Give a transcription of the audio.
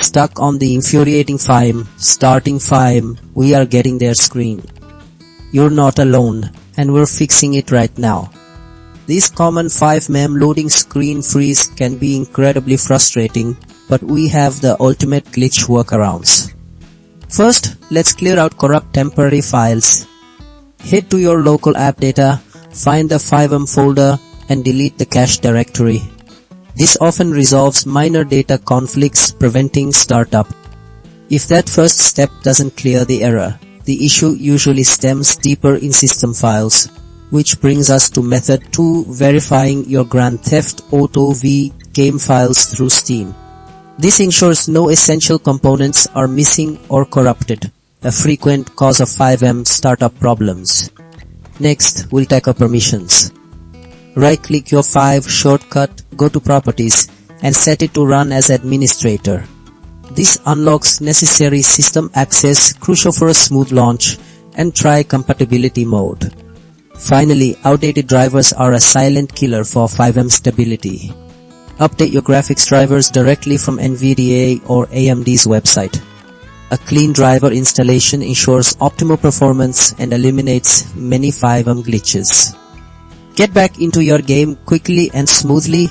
Stuck on the infuriating FiveM, starting FiveM, we are getting there screen. You're not alone, and we're fixing it right now. This common FiveM loading screen freeze can be incredibly frustrating, but we have the ultimate glitch workarounds. First, let's clear out corrupt temporary files. Head to your local app data, find the FiveM folder, and delete the cache directory. This often resolves minor data conflicts, preventing startup. If that first step doesn't clear the error, the issue usually stems deeper in system files, which brings us to method 2, verifying your Grand Theft Auto V game files through Steam. This ensures no essential components are missing or corrupted, a frequent cause of FiveM startup problems. Next, we'll tackle permissions. Right-click your Five shortcut, go to Properties, and set it to run as administrator. This unlocks necessary system access, crucial for a smooth launch, and try compatibility mode. Finally, outdated drivers are a silent killer for FiveM stability. Update your graphics drivers directly from NVIDIA or AMD's website. A clean driver installation ensures optimal performance and eliminates many FiveM glitches. Get back into your game quickly and smoothly